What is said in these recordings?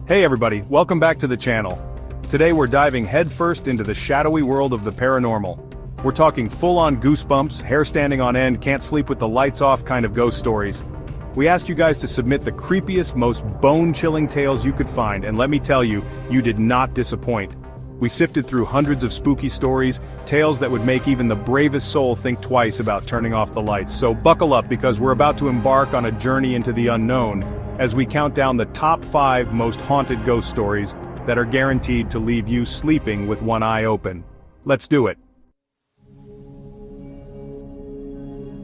Hey everybody, welcome back to the channel. Today we're diving headfirst into the shadowy world of the paranormal. We're talking full-on goosebumps, hair standing on end, can't sleep with the lights off kind of ghost stories. We asked you guys to submit the creepiest, most bone-chilling tales you could find, and let me tell you, you did not disappoint. We sifted through hundreds of spooky stories, tales that would make even the bravest soul think twice about turning off the lights. So buckle up because we're about to embark on a journey into the unknown, as we count down the top 5 most haunted ghost stories that are guaranteed to leave you sleeping with one eye open. Let's do it.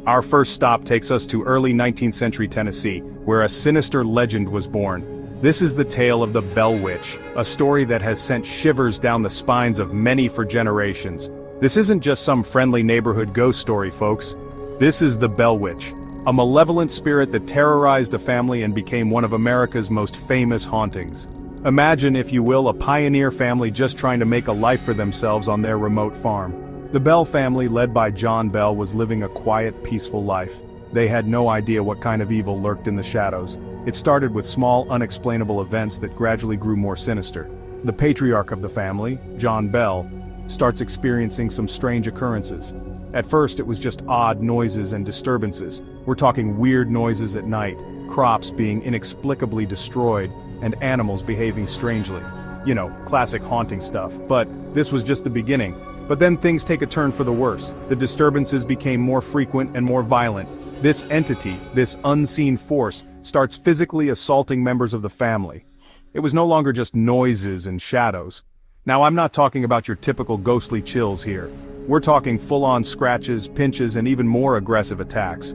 Our first stop takes us to early 19th century Tennessee, where a sinister legend was born. This is the tale of the Bell Witch, a story that has sent shivers down the spines of many for generations. This isn't just some friendly neighborhood ghost story, folks. This is the Bell Witch, a malevolent spirit that terrorized a family and became one of America's most famous hauntings. Imagine, if you will, a pioneer family just trying to make a life for themselves on their remote farm. The Bell family, led by John Bell, was living a quiet, peaceful life. They had no idea what kind of evil lurked in the shadows. It started with small, unexplainable events that gradually grew more sinister. The patriarch of the family, John Bell, starts experiencing some strange occurrences. At first it was just odd noises and disturbances. We're talking weird noises at night, crops being inexplicably destroyed, and animals behaving strangely. You know, classic haunting stuff, but this was just the beginning. But then things take a turn for the worse. The disturbances became more frequent and more violent. This entity, this unseen force, starts physically assaulting members of the family. It was no longer just noises and shadows. Now, I'm not talking about your typical ghostly chills here. We're talking full-on scratches, pinches, and even more aggressive attacks.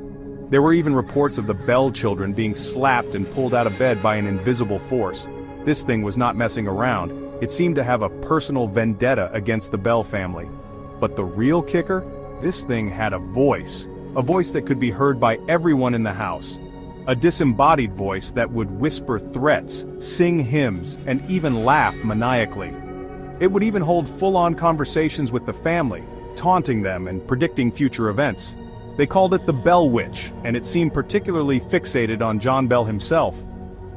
There were even reports of the Bell children being slapped and pulled out of bed by an invisible force. This thing was not messing around. It seemed to have a personal vendetta against the Bell family. But the real kicker? This thing had a voice that could be heard by everyone in the house. A disembodied voice that would whisper threats, sing hymns, and even laugh maniacally. It would even hold full-on conversations with the family, taunting them and predicting future events. They called it the Bell Witch, and it seemed particularly fixated on John Bell himself.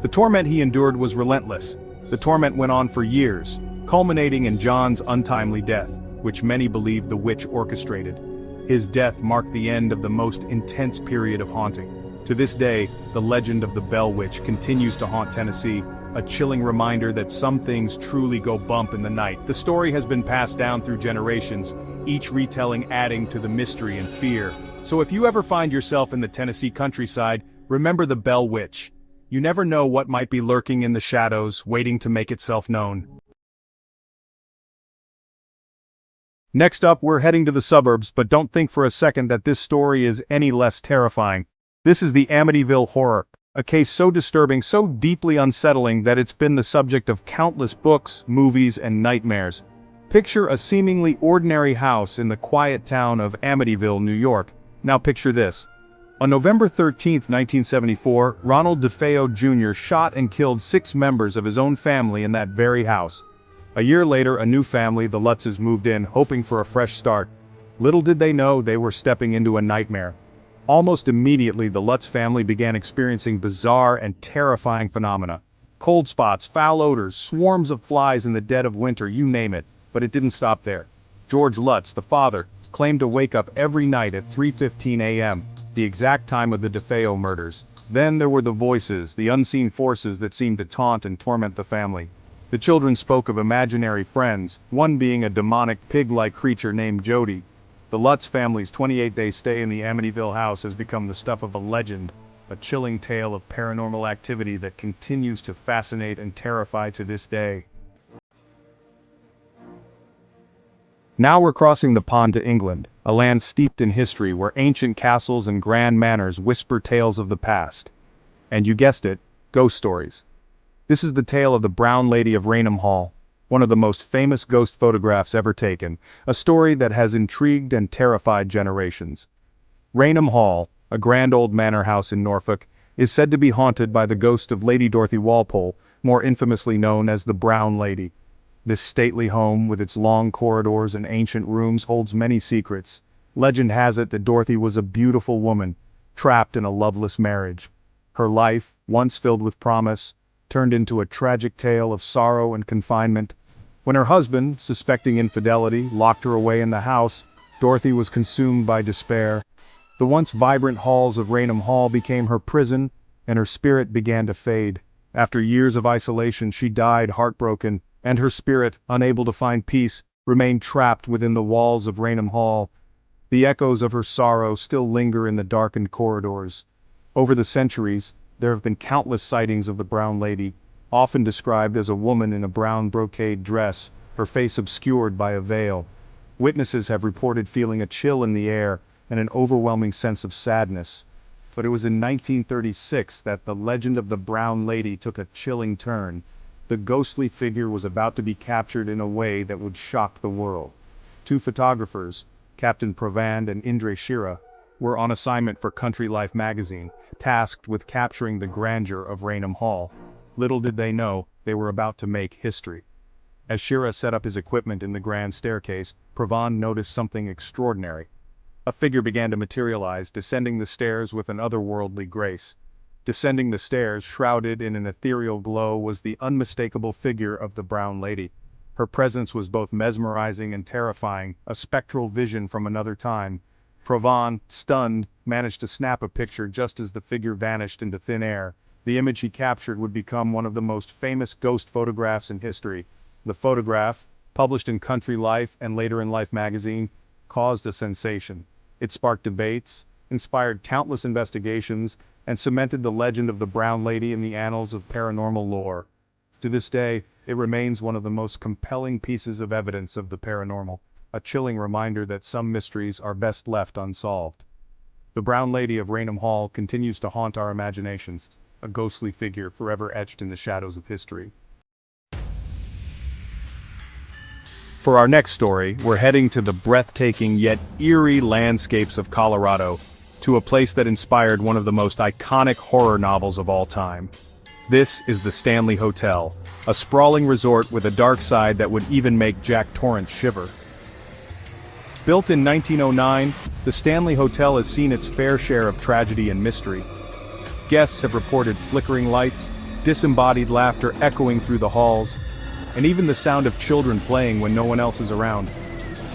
The torment he endured was relentless. The torment went on for years, culminating in John's untimely death, which many believe the witch orchestrated. His death marked the end of the most intense period of haunting. To this day, the legend of the Bell Witch continues to haunt Tennessee, a chilling reminder that some things truly go bump in the night. The story has been passed down through generations, each retelling adding to the mystery and fear. So if you ever find yourself in the Tennessee countryside, remember the Bell Witch. You never know what might be lurking in the shadows, waiting to make itself known. Next up, we're heading to the suburbs, but don't think for a second that this story is any less terrifying. This is the Amityville Horror, a case so disturbing, so deeply unsettling that it's been the subject of countless books, movies, and nightmares. Picture a seemingly ordinary house in the quiet town of Amityville, New York. Now picture this. On November 13, 1974, Ronald DeFeo Jr. shot and killed 6 members of his own family in that very house. A year later, a new family, the Lutzes, moved in, hoping for a fresh start. Little did they know they were stepping into a nightmare. Almost immediately, the Lutz family began experiencing bizarre and terrifying phenomena. Cold spots, foul odors, swarms of flies in the dead of winter, you name it. But it didn't stop there. George Lutz, the father, claimed to wake up every night at 3:15 a.m., the exact time of the DeFeo murders. Then there were the voices, the unseen forces that seemed to taunt and torment the family. The children spoke of imaginary friends, one being a demonic pig-like creature named Jody. The Lutz family's 28-day stay in the Amityville house has become the stuff of a legend, a chilling tale of paranormal activity that continues to fascinate and terrify to this day. Now we're crossing the pond to England, a land steeped in history where ancient castles and grand manors whisper tales of the past. And you guessed it, ghost stories. This is the tale of the Brown Lady of Raynham Hall, one of the most famous ghost photographs ever taken, a story that has intrigued and terrified generations. Raynham Hall, a grand old manor house in Norfolk, is said to be haunted by the ghost of Lady Dorothy Walpole, more infamously known as the Brown Lady. This stately home, with its long corridors and ancient rooms, holds many secrets. Legend has it that Dorothy was a beautiful woman, trapped in a loveless marriage. Her life, once filled with promise, turned into a tragic tale of sorrow and confinement. When her husband, suspecting infidelity, locked her away in the house, Dorothy was consumed by despair. The once vibrant halls of Raynham Hall became her prison, and her spirit began to fade. After years of isolation, she died heartbroken, and her spirit, unable to find peace, remained trapped within the walls of Raynham Hall. The echoes of her sorrow still linger in the darkened corridors. Over the centuries, there have been countless sightings of the Brown Lady, often described as a woman in a brown brocade dress, her face obscured by a veil. Witnesses have reported feeling a chill in the air and an overwhelming sense of sadness. But it was in 1936 that the legend of the Brown Lady took a chilling turn. The ghostly figure was about to be captured in a way that would shock the world. Two photographers, Captain Provand and Indre Shira, were on assignment for Country Life magazine, tasked with capturing the grandeur of Raynham Hall. Little did they know, they were about to make history. As Shira set up his equipment in the grand staircase, Provand noticed something extraordinary. A figure began to materialize, descending the stairs with an otherworldly grace. Descending the stairs, shrouded in an ethereal glow, was the unmistakable figure of the Brown Lady. Her presence was both mesmerizing and terrifying, a spectral vision from another time. Provand, stunned, managed to snap a picture just as the figure vanished into thin air. The image he captured would become one of the most famous ghost photographs in history. The photograph, published in Country Life and later in Life magazine, caused a sensation. It sparked debates, inspired countless investigations, and cemented the legend of the Brown Lady in the annals of paranormal lore. To this day, it remains one of the most compelling pieces of evidence of the paranormal, a chilling reminder that some mysteries are best left unsolved. The Brown Lady of Raynham Hall continues to haunt our imaginations, a ghostly figure forever etched in the shadows of history. For our next story, we're heading to the breathtaking yet eerie landscapes of Colorado, to a place that inspired one of the most iconic horror novels of all time. This is the Stanley Hotel, a sprawling resort with a dark side that would even make Jack Torrance shiver. Built in 1909, the Stanley Hotel has seen its fair share of tragedy and mystery. Guests have reported flickering lights, disembodied laughter echoing through the halls, and even the sound of children playing when no one else is around.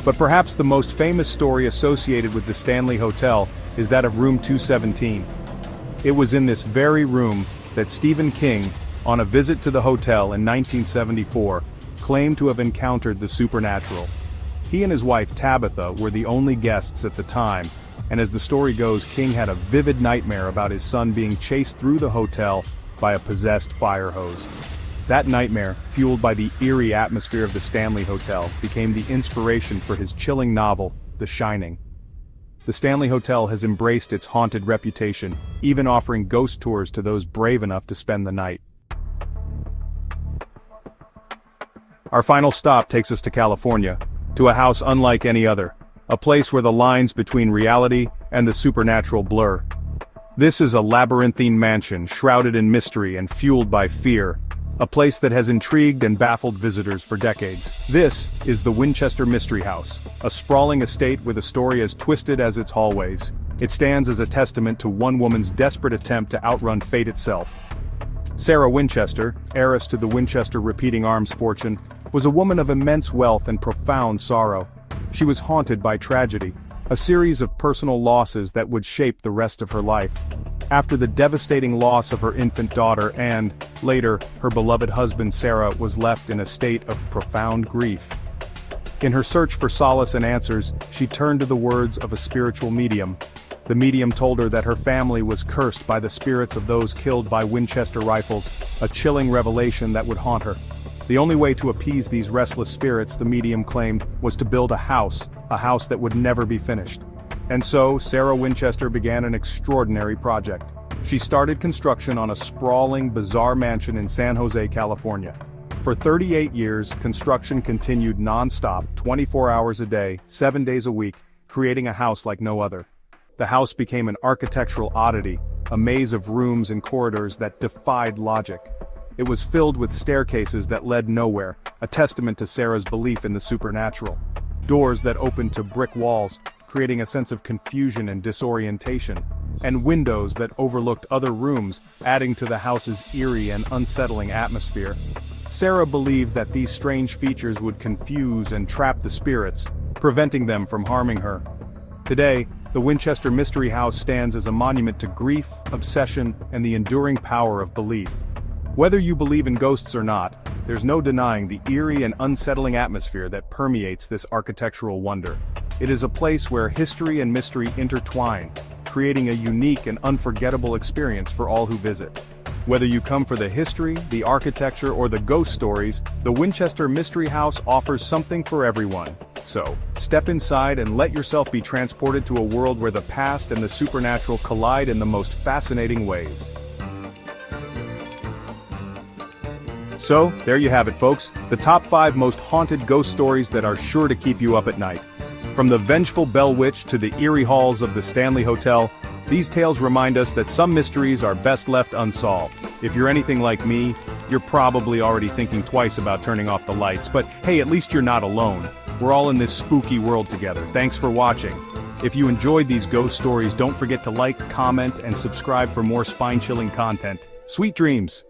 But perhaps the most famous story associated with the Stanley Hotel is that of Room 217. It was in this very room that Stephen King, on a visit to the hotel in 1974, claimed to have encountered the supernatural. He and his wife Tabitha were the only guests at the time, and as the story goes, King had a vivid nightmare about his son being chased through the hotel by a possessed fire hose. That nightmare, fueled by the eerie atmosphere of the Stanley Hotel, became the inspiration for his chilling novel, The Shining. The Stanley Hotel has embraced its haunted reputation, even offering ghost tours to those brave enough to spend the night. Our final stop takes us to California, to a house unlike any other, a place where the lines between reality and the supernatural blur. This is a labyrinthine mansion shrouded in mystery and fueled by fear, a place that has intrigued and baffled visitors for decades. This is the Winchester Mystery House, a sprawling estate with a story as twisted as its hallways. It stands as a testament to one woman's desperate attempt to outrun fate itself. Sarah Winchester, heiress to the Winchester Repeating Arms fortune, was a woman of immense wealth and profound sorrow. She was haunted by tragedy, a series of personal losses that would shape the rest of her life. After the devastating loss of her infant daughter and, later, her beloved husband Sarah was left in a state of profound grief. In her search for solace and answers, she turned to the words of a spiritual medium. The medium told her that her family was cursed by the spirits of those killed by Winchester rifles, a chilling revelation that would haunt her. The only way to appease these restless spirits, the medium claimed, was to build a house that would never be finished. And so, Sarah Winchester began an extraordinary project. She started construction on a sprawling, bizarre mansion in San Jose, California. For 38 years, construction continued non-stop, 24 hours a day, 7 days a week, creating a house like no other. The house became an architectural oddity, a maze of rooms and corridors that defied logic. It was filled with staircases that led nowhere, a testament to Sarah's belief in the supernatural. Doors that opened to brick walls, creating a sense of confusion and disorientation. and windows that overlooked other rooms, adding to the house's eerie and unsettling atmosphere. Sarah believed that these strange features would confuse and trap the spirits, preventing them from harming her. Today, the Winchester Mystery House stands as a monument to grief, obsession, and the enduring power of belief. Whether you believe in ghosts or not, there's no denying the eerie and unsettling atmosphere that permeates this architectural wonder. It is a place where history and mystery intertwine, creating a unique and unforgettable experience for all who visit. Whether you come for the history, the architecture, or the ghost stories, the Winchester Mystery House offers something for everyone. So, step inside and let yourself be transported to a world where the past and the supernatural collide in the most fascinating ways. So, there you have it, folks, the top 5 most haunted ghost stories that are sure to keep you up at night. From the vengeful Bell Witch to the eerie halls of the Stanley Hotel, these tales remind us that some mysteries are best left unsolved. If you're anything like me, you're probably already thinking twice about turning off the lights, but hey, at least you're not alone. We're all in this spooky world together. Thanks for watching. If you enjoyed these ghost stories, don't forget to like, comment, and subscribe for more spine-chilling content. Sweet dreams!